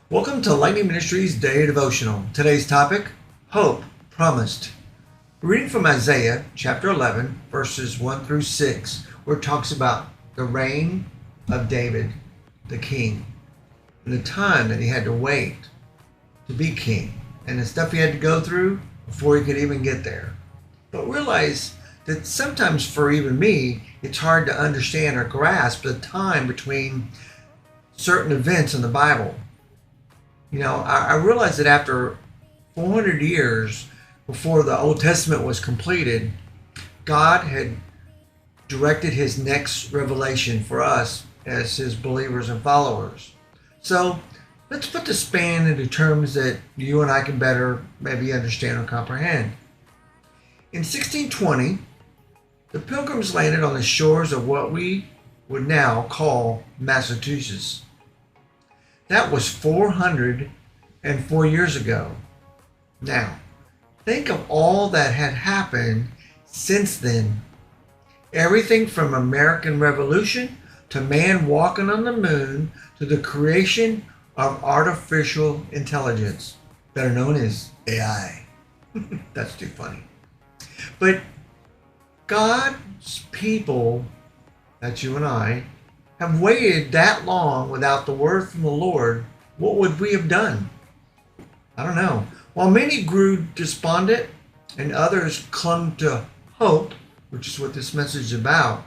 Welcome to Lightning Ministries Daily Devotional. Today's topic, Hope Promised. Reading from Isaiah chapter 11, verses 1 through 6, where it talks about the reign of David, the king, and the time that he had to wait to be king, and the stuff he had to go through before he could even get there. But realize that sometimes for even me, it's hard to understand or grasp the time between certain events in the Bible. I realized that after 400 years before the Old Testament was completed, God had directed his next revelation for us as his believers and followers. So let's put the span into terms that you and I can better maybe understand or comprehend. In 1620, the Pilgrims landed on the shores of what we would now call Massachusetts. That was 404 years ago. Now, think of all that had happened since then. Everything from American Revolution to man walking on the moon to the creation of artificial intelligence, better known as AI. That's too funny. But God's people, that's you and I, have waited that long without the word from the Lord. What would we have done? I don't know. While many grew despondent and others clung to hope, which is what this message is about,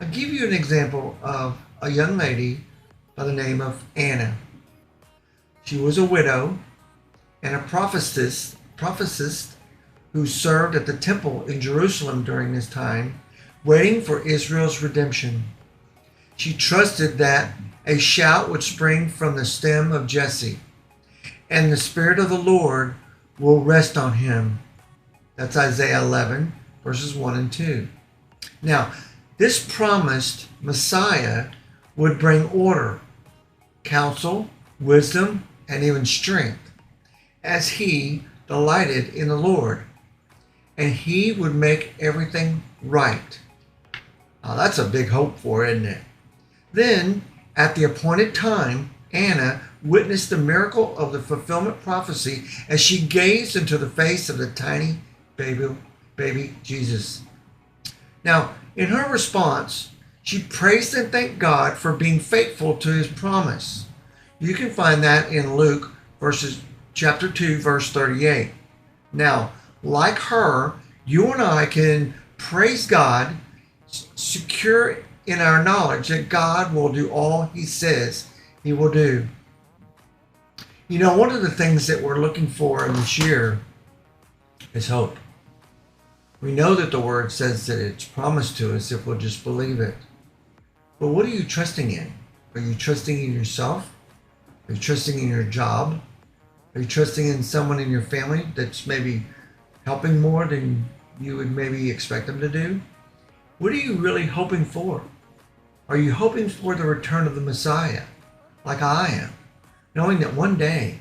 I'll give you an example of a young lady by the name of Anna. She was a widow and a prophetess who served at the temple in Jerusalem during this time, waiting for Israel's redemption. She trusted that a shout would spring from the stem of Jesse, and the Spirit of the Lord will rest on him. That's Isaiah 11, verses 1 and 2. Now, this promised Messiah would bring order, counsel, wisdom, and even strength, as he delighted in the Lord, and he would make everything right. Now, that's a big hope for it, isn't it? Then, at the appointed time, Anna witnessed the miracle of the fulfillment prophecy as she gazed into the face of the tiny baby Jesus. Now, in her response, she praised and thanked God for being faithful to his promise. You can find that in Luke chapter 2, verse 38. Now, like her, you and I can praise God, secure in our knowledge that God will do all he says he will do. One of the things that we're looking for in this year is hope. We know that the word says that it's promised to us if we'll just believe it. But what are you trusting in? Are you trusting in yourself? Are you trusting in your job? Are you trusting in someone in your family that's maybe helping more than you would maybe expect them to do? What are you really hoping for? Are you hoping for the return of the Messiah, like I am, knowing that one day,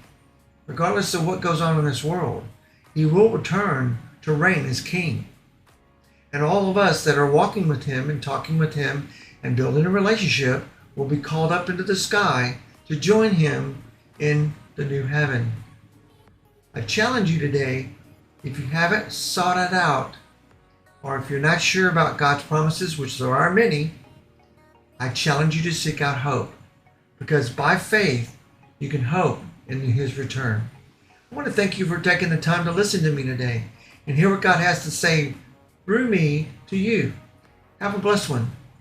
regardless of what goes on in this world, he will return to reign as king? And all of us that are walking with him and talking with him and building a relationship will be called up into the sky to join him in the new heaven. I challenge you today, if you haven't sought it out, or if you're not sure about God's promises, which there are many, I challenge you to seek out hope, because by faith, you can hope in his return. I want to thank you for taking the time to listen to me today and hear what God has to say through me to you. Have a blessed one.